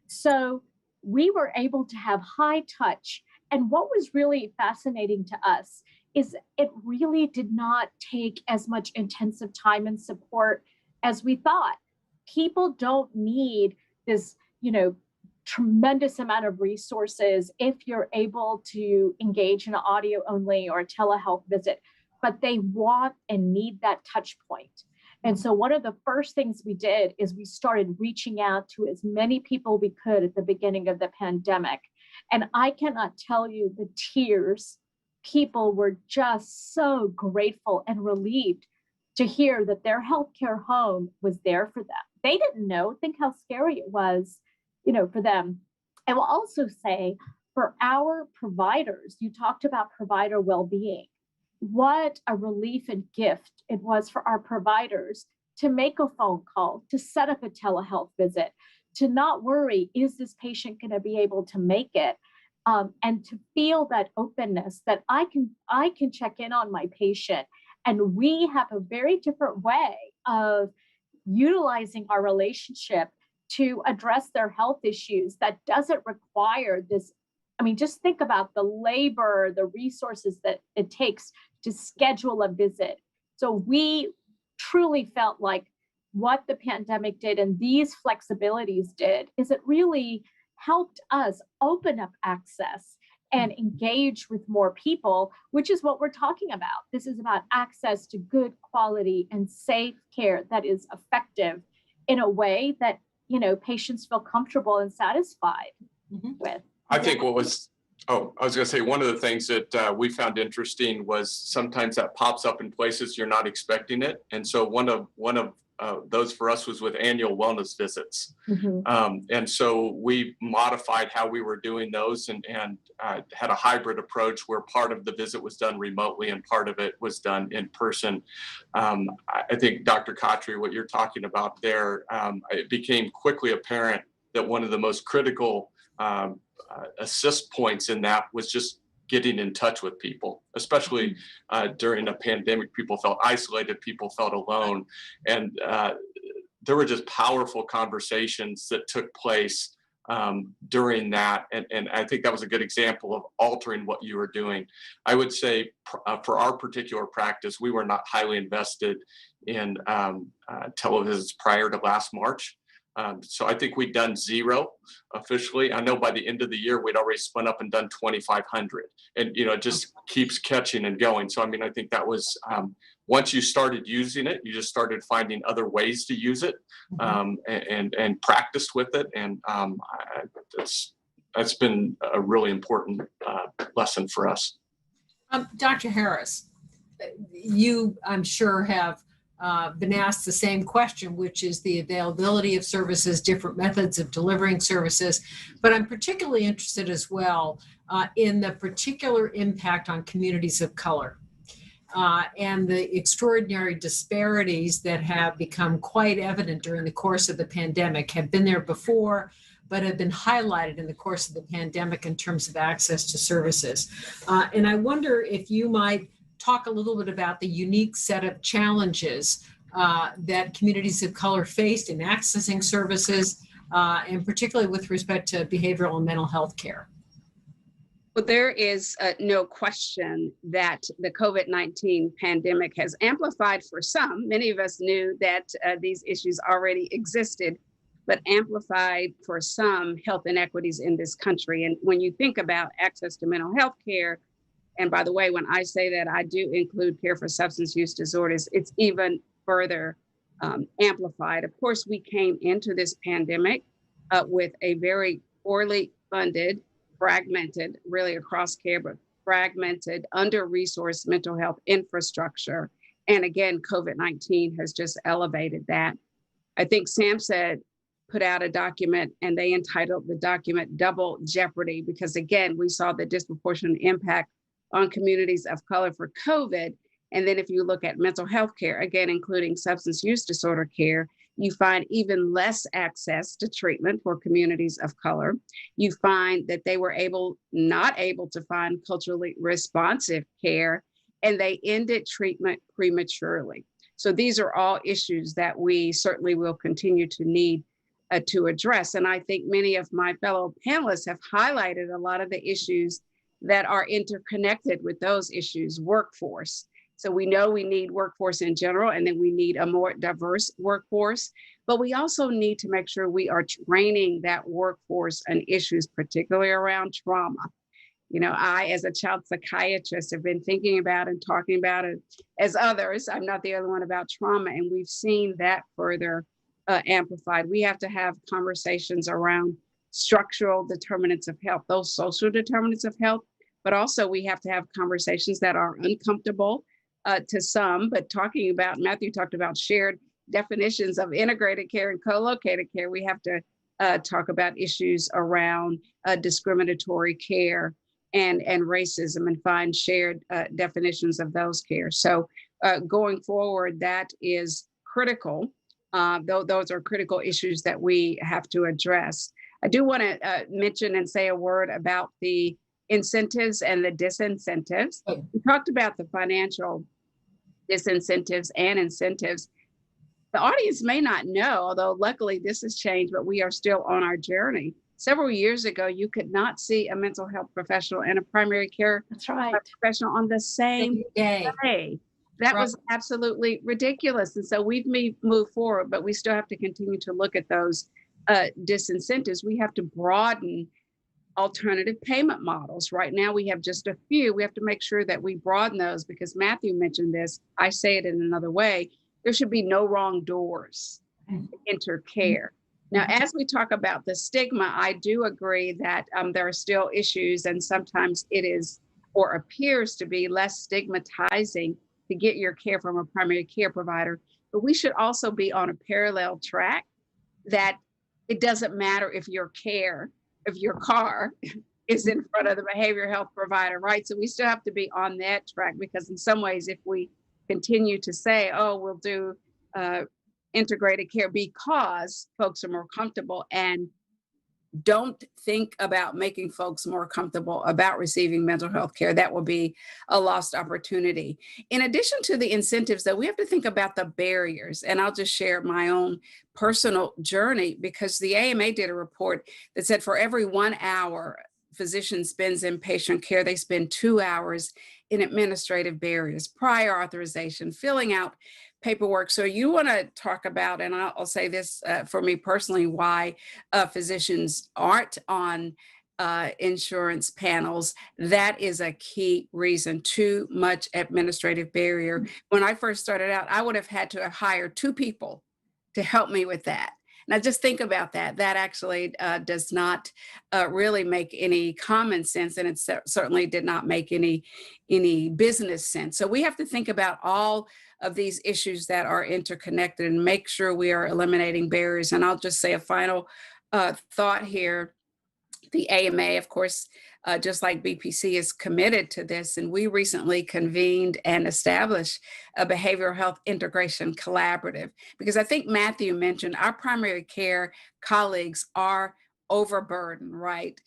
So we were able to have high touch. And what was really fascinating to us is it really did not take as much intensive time and support as we thought. People don't need this, tremendous amount of resources if you're able to engage in an audio only or a telehealth visit, but they want and need that touch point. And so one of the first things we did is we started reaching out to as many people we could at the beginning of the pandemic. And I cannot tell you the tears. People were just so grateful and relieved to hear that their healthcare home was there for them. They didn't know. Think how scary it was, for them. I will also say for our providers, you talked about provider well-being. What a relief and gift it was for our providers to make a phone call, to set up a telehealth visit, to not worry, is this patient going to be able to make it? And to feel that openness that I can check in on my patient. And we have a very different way of utilizing our relationship to address their health issues that doesn't require this. I mean, just think about the labor, the resources that it takes to schedule a visit. So we truly felt like what the pandemic did and these flexibilities did is it really helped us open up access and engage with more people, which is what we're talking about. This is about access to good quality and safe care that is effective in a way that, patients feel comfortable and satisfied with. I think I was going to say one of the things that we found interesting was sometimes that pops up in places you're not expecting it. And so one of those for us was with annual wellness visits. And so we modified how we were doing those and had a hybrid approach where part of the visit was done remotely and part of it was done in person. I think, Dr. Khatri, what you're talking about there, it became quickly apparent that one of the most critical assist points in that was just getting in touch with people, especially during a pandemic. People felt isolated, people felt alone. And there were just powerful conversations that took place during that. And I think that was a good example of altering what you were doing. I would say for our particular practice, we were not highly invested in televisits prior to last March. So I think we'd done 0 officially. I know by the end of the year, we'd already spun up and done 2,500. And, it just keeps catching and going. So, I think that was, once you started using it, you just started finding other ways to use it and practiced with it. And that's been a really important lesson for us. Dr. Harris, you, I'm sure, have been asked the same question, which is the availability of services, different methods of delivering services. But I'm particularly interested as well in the particular impact on communities of color. and the extraordinary disparities that have become quite evident during the course of the pandemic have been there before, but have been highlighted in the course of the pandemic in terms of access to services. And I wonder if you might talk a little bit about the unique set of challenges that communities of color faced in accessing services, and particularly with respect to behavioral and mental health care. Well, there is no question that the COVID-19 pandemic has amplified for some. Many of us knew that these issues already existed, but amplified for some health inequities in this country. And when you think about access to mental health care, and by the way, when I say that, I do include care for substance use disorders, it's even further amplified. Of course, we came into this pandemic with a very poorly funded, fragmented, really across care, but fragmented, under-resourced mental health infrastructure. And again, COVID-19 has just elevated that. I think SAMHSA put out a document and they entitled the document Double Jeopardy, because again, we saw the disproportionate impact on communities of color for COVID. And then if you look at mental health care, again, including substance use disorder care, you find even less access to treatment for communities of color. You find that they were not able to find culturally responsive care, and they ended treatment prematurely. So these are all issues that we certainly will continue to need to address. And I think many of my fellow panelists have highlighted a lot of the issues that are interconnected with those issues. Workforce. So we know we need workforce in general, and then we need a more diverse workforce, but we also need to make sure we are training that workforce on issues, particularly around trauma. You know, I, as a child psychiatrist, have been thinking about and talking about it as others. I'm not the only one about trauma, and we've seen that further amplified. We have to have conversations around structural determinants of health, those social determinants of health, but also we have to have conversations that are uncomfortable to some, but talking about, Matthew talked about shared definitions of integrated care and co-located care. We have to talk about issues around discriminatory care and racism and find shared definitions of those care. So going forward, that is critical. Those are critical issues that we have to address. I do want to mention and say a word about the incentives and the disincentives. We talked about the financial disincentives and incentives. The audience may not know, although luckily this has changed, but we are still on our journey. Several years ago, you could not see a mental health professional and a primary care professional on the same day. That was absolutely ridiculous. And so we've moved forward, but we still have to continue to look at those disincentives. We have to broaden alternative payment models. Right now, we have just a few. We have to make sure that we broaden those, because Matthew mentioned this. I say it in another way. There should be no wrong doors to enter care. Now, as we talk about the stigma, I do agree that there are still issues, and sometimes it is or appears to be less stigmatizing to get your care from a primary care provider. But we should also be on a parallel track that it doesn't matter if your car is in front of the behavioral health provider, right? So we still have to be on that track, because in some ways, if we continue to say, oh, we'll do integrated care because folks are more comfortable, and don't think about making folks more comfortable about receiving mental health care, that will be a lost opportunity. In addition to the incentives, though, we have to think about the barriers. And I'll just share my own personal journey, because the AMA did a report that said for every 1 hour physician spends in patient care, they spend 2 hours in administrative barriers, prior authorization, filling out paperwork. So you want to talk about, and I'll say this for me personally, why physicians aren't on insurance panels. That is a key reason. Too much administrative barrier. When I first started out, I would have had to have hired 2 people to help me with that. Now, just think about that. That actually does not really make any common sense, and it certainly did not make any business sense. So we have to think about all of these issues that are interconnected and make sure we are eliminating barriers. And I'll just say a final thought here. The AMA, of course, just like BPC, is committed to this. And we recently convened and established a behavioral health integration collaborative, because I think Matthew mentioned our primary care colleagues are overburdened, right?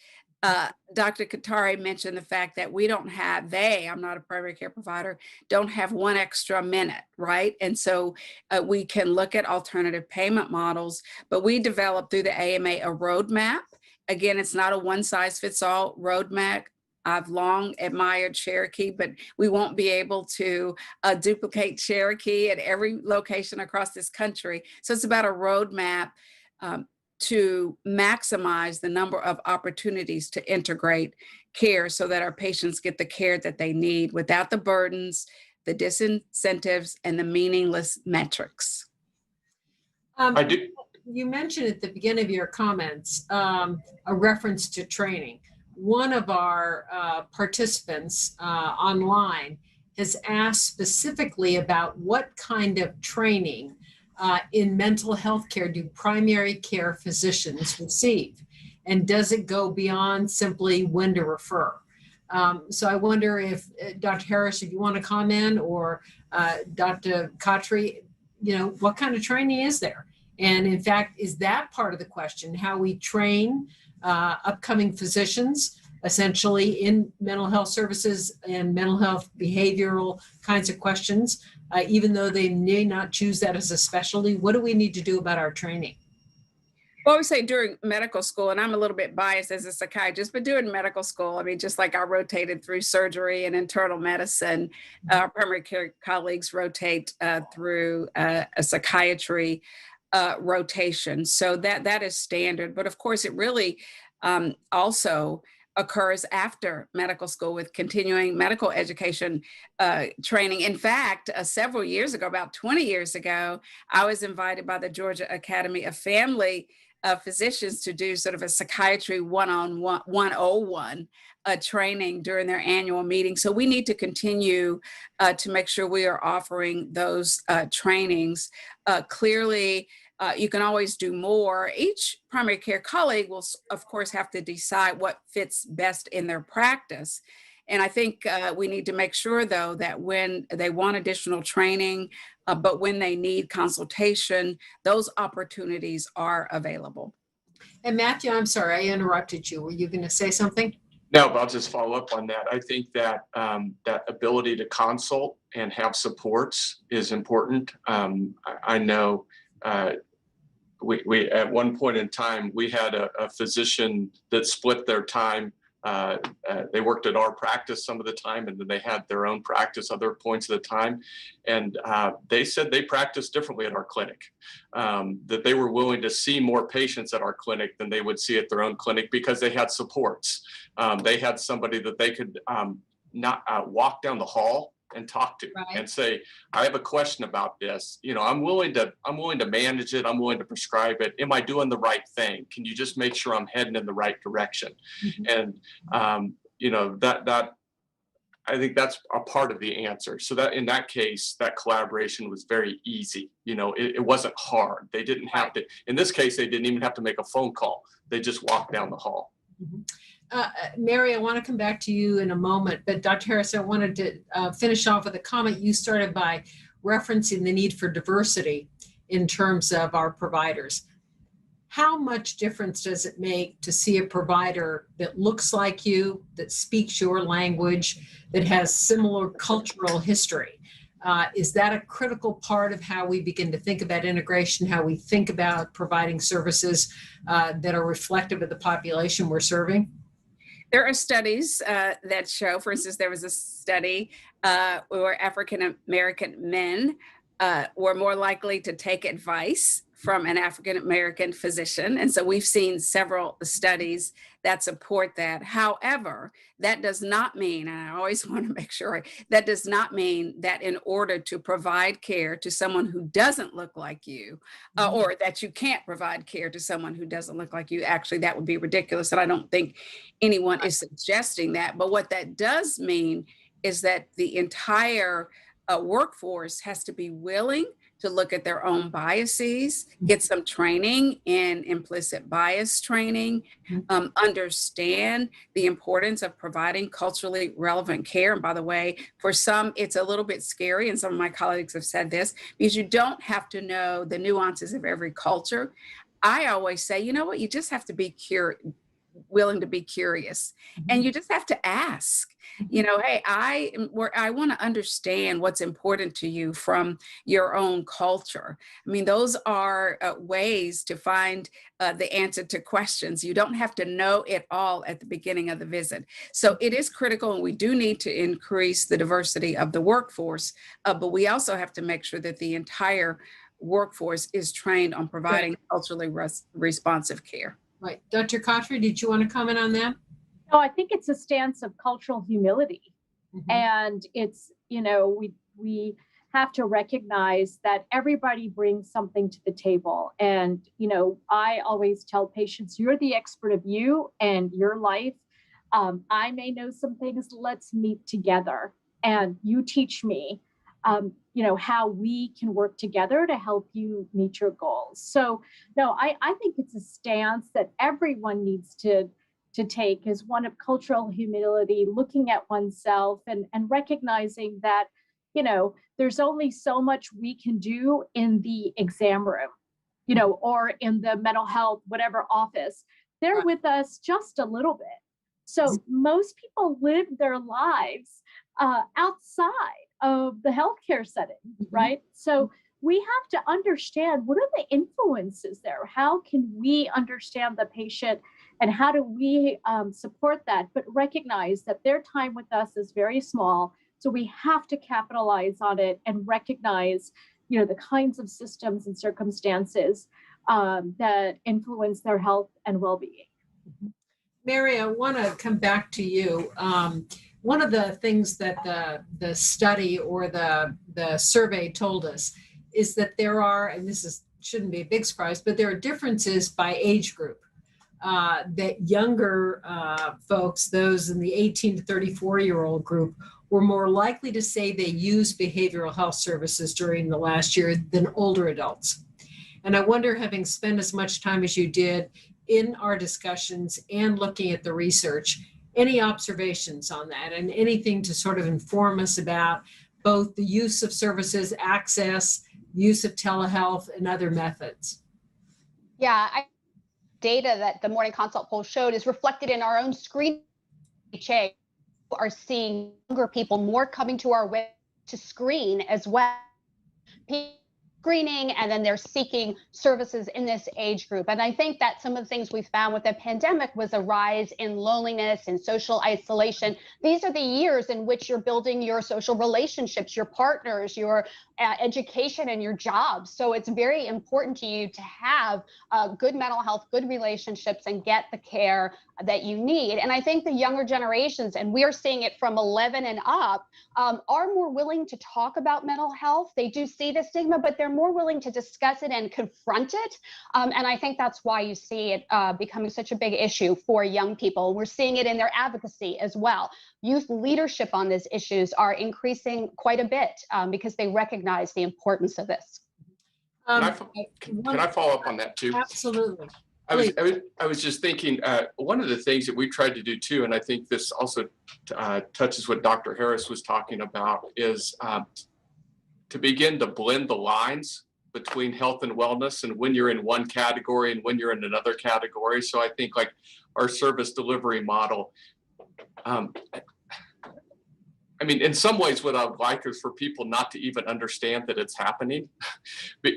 Dr. Katari mentioned the fact that we don't have, I'm not a primary care provider, don't have one extra minute, right? And so we can look at alternative payment models, but we developed through the AMA a roadmap. Again, it's not a one-size-fits-all roadmap. I've long admired Cherokee, but we won't be able to duplicate Cherokee at every location across this country. So it's about a roadmap to maximize the number of opportunities to integrate care so that our patients get the care that they need without the burdens, the disincentives, and the meaningless metrics. I do. You mentioned at the beginning of your comments a reference to training. One of our participants online has asked specifically about what kind of training in mental health care do primary care physicians receive? And does it go beyond simply when to refer? So I wonder if Dr. Harris, if you want to comment, or Dr. Khatri, what kind of training is there? And in fact, is that part of the question, how we train upcoming physicians essentially in mental health services and mental health behavioral kinds of questions, even though they may not choose that as a specialty? What do we need to do about our training? Well, I would say during medical school, and I'm a little bit biased as a psychiatrist, but during medical school, I mean, just like I rotated through surgery and internal medicine, our primary care colleagues rotate through a psychiatry rotation. So that is standard. But of course, it really also occurs after medical school with continuing medical education training. In fact, several years ago, about 20 years ago, I was invited by the Georgia Academy of Family Physicians to do sort of a psychiatry 101 training during their annual meeting. So we need to continue to make sure we are offering those trainings. Clearly, you can always do more. Each primary care colleague will, of course, have to decide what fits best in their practice. And I think we need to make sure, though, that when they want additional training, but when they need consultation, those opportunities are available. And Matthew, I'm sorry, I interrupted you. Were you going to say something? No, but I'll just follow up on that. I think that that ability to consult and have supports is important. I know we at one point in time, we had a physician that split their time. They worked at our practice some of the time, and then they had their own practice other points of the time. And they said they practiced differently at our clinic, that they were willing to see more patients at our clinic than they would see at their own clinic because they had supports. They had somebody that they could not walk down the hall and talk to, right, and say, I have a question about this. I'm willing to manage it. I'm willing to prescribe it. Am I doing the right thing? Can you just make sure I'm heading in the right direction? Mm-hmm. And that I think that's a part of the answer. So that in that case, that collaboration was very easy. It wasn't hard. They didn't have to. In this case, they didn't even have to make a phone call. They just walked down the hall. Mm-hmm. Mary, I want to come back to you in a moment, but Dr. Harris, I wanted to finish off with a comment. You started by referencing the need for diversity in terms of our providers. How much difference does it make to see a provider that looks like you, that speaks your language, that has similar cultural history? Is that a critical part of how we begin to think about integration, how we think about providing services that are reflective of the population we're serving? There are studies that show, for instance, there was a study where African-American men were more likely to take advice from an African-American physician. And so we've seen several studies that support that. However, that does not mean, and I always want to make sure, that does not mean that in order to provide care to someone who doesn't look like you, or that you can't provide care to someone who doesn't look like you. Actually, that would be ridiculous. And I don't think anyone is suggesting that. But what that does mean is that the entire workforce has to be willing to look at their own biases, get some training in implicit bias training, understand the importance of providing culturally relevant care. And by the way, for some, it's a little bit scary, and some of my colleagues have said this, because you don't have to know the nuances of every culture. I always say, you know what, you just have to be willing to be curious, and you just have to ask, you know, hey, I want to understand what's important to you from your own culture. I mean, those are ways to find the answer to questions. You don't have to know it all at the beginning of the visit. So it is critical, and we do need to increase the diversity of the workforce, but we also have to make sure that the entire workforce is trained on providing culturally responsive care. Right. Dr. Khatri, did you want to comment on that? No, I think it's a stance of cultural humility. And it's, you know, we have to recognize that everybody brings something to the table. And, you know, I always tell patients, you're the expert of you and your life. I may know some things, let's meet together and you teach me, you know, how we can work together to help you meet your goals. So no, I think it's a stance that everyone needs to take, is one of cultural humility, looking at oneself and recognizing that, you know, there's only so much we can do in the exam room, you know, or in the mental health, whatever office. They're with us just a little bit. So most people live their lives outside of the healthcare setting, right? So we have to understand, what are the influences there? How can we understand the patient, and how do we support that? But recognize that their time with us is very small. So we have to capitalize on it and recognize, you know, the kinds of systems and circumstances that influence their health and well-being. Mary, I want to come back to you. One of the things that the study or the survey told us is that there are, and shouldn't be a big surprise, but there are differences by age group. That younger folks, those in the 18 to 34-year-old group, were more likely to say they use behavioral health services during the last year than older adults. And I wonder, having spent as much time as you did in our discussions and looking at the research, any observations on that and anything to sort of inform us about both the use of services, access, use of telehealth, and other methods? Yeah, data that the morning consult poll showed is reflected in our own screen. We are seeing younger people more coming to our web to screen as well. Screening, and then they're seeking services in this age group. And I think that some of the things we found with the pandemic was a rise in loneliness and social isolation. These are the years in which you're building your social relationships, your partners, your education, and your jobs. So it's very important to you to have good mental health, good relationships, and get the care that you need. And I think the younger generations, and we are seeing it from 11 and up, are more willing to talk about mental health. They do see the stigma, but they're more willing to discuss it and confront it. And I think that's why you see it becoming such a big issue for young people. We're seeing it in their advocacy as well. Youth leadership on these issues are increasing quite a bit because they recognize the importance of this. Can I follow up on that too? Absolutely. I was just thinking, one of the things that we tried to do too, and I think this also touches what Dr. Harris was talking about, is to begin to blend the lines between health and wellness, and when you're in one category and when you're in another category. So I think, like, our service delivery model, I mean, in some ways, what I would like is for people not to even understand that it's happening,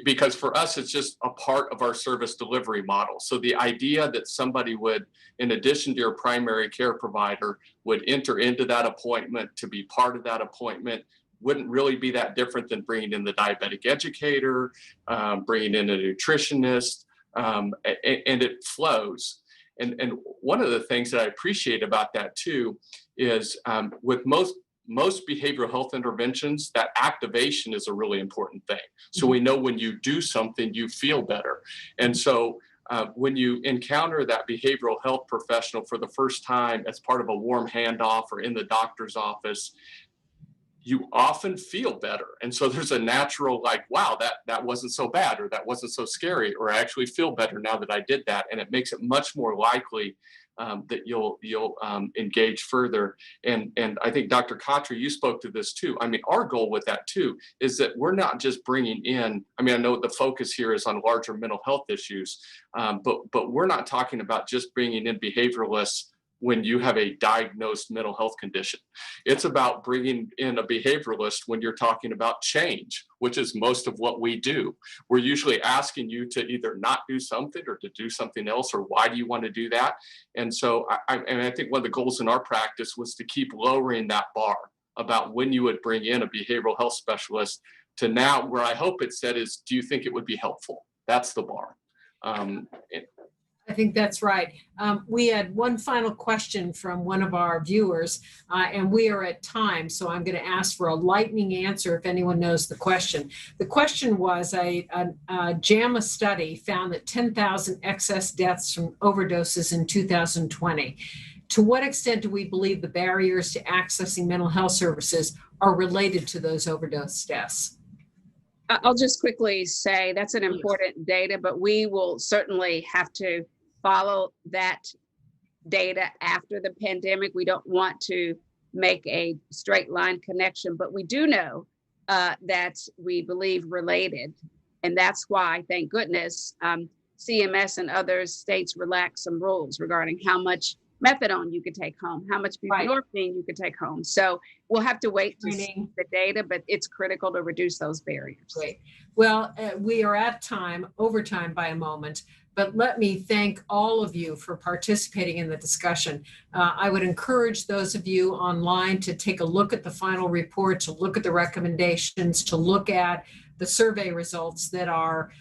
because for us, it's just a part of our service delivery model. So the idea that somebody would, in addition to your primary care provider, would enter into that appointment to be part of that appointment wouldn't really be that different than bringing in the diabetic educator, bringing in a nutritionist, and it flows. And one of the things that I appreciate about that too is with most behavioral health interventions, that activation is a really important thing. So we know when you do something, you feel better. And so when you encounter that behavioral health professional for the first time as part of a warm handoff or in the doctor's office, you often feel better. And so there's a natural like, wow, that wasn't so bad, or that wasn't so scary, or I actually feel better now that I did that. And it makes it much more likely that you'll engage further. And I think Dr. Katra, you spoke to this too. I mean, our goal with that too is that we're not just bringing in, I mean, I know the focus here is on larger mental health issues, but we're not talking about just bringing in behavioralists when you have a diagnosed mental health condition. It's about bringing in a behavioralist when you're talking about change, which is most of what we do. We're usually asking you to either not do something or to do something else, or why do you want to do that? And so I think one of the goals in our practice was to keep lowering that bar about when you would bring in a behavioral health specialist to now where I hope it said is, do you think it would be helpful? That's the bar. I think that's right. We had one final question from one of our viewers, and we are at time, so I'm going to ask for a lightning answer if anyone knows the question. The question was a JAMA study found that 10,000 excess deaths from overdoses in 2020. To what extent do we believe the barriers to accessing mental health services are related to those overdose deaths? I'll just quickly say that's an important data, but we will certainly have to follow that data after the pandemic. We don't want to make a straight line connection, but we do know that we believe related. And that's why, thank goodness, CMS and other states relaxed some rules regarding how much methadone you could take home, how much buprenorphine you could take home. So we'll have to wait to see the data, but it's critical to reduce those barriers. Great. Well, we are at time, overtime by a moment, but let me thank all of you for participating in the discussion. I would encourage those of you online to take a look at the final report, to look at the recommendations, to look at the survey results that are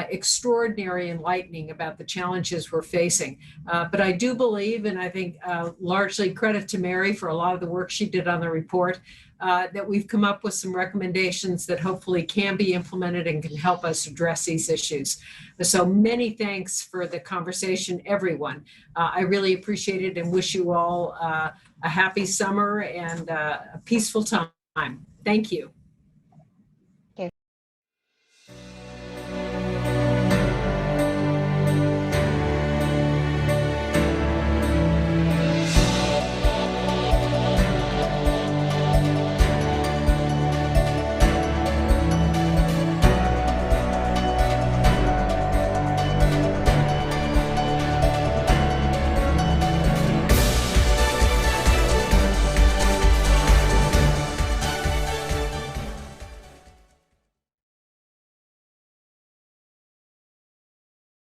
extraordinary, enlightening about the challenges we're facing. But I do believe, and I think largely credit to Mary for a lot of the work she did on the report, that we've come up with some recommendations that hopefully can be implemented and can help us address these issues. So many thanks for the conversation, everyone. I really appreciate it and wish you all a happy summer and a peaceful time. Thank you.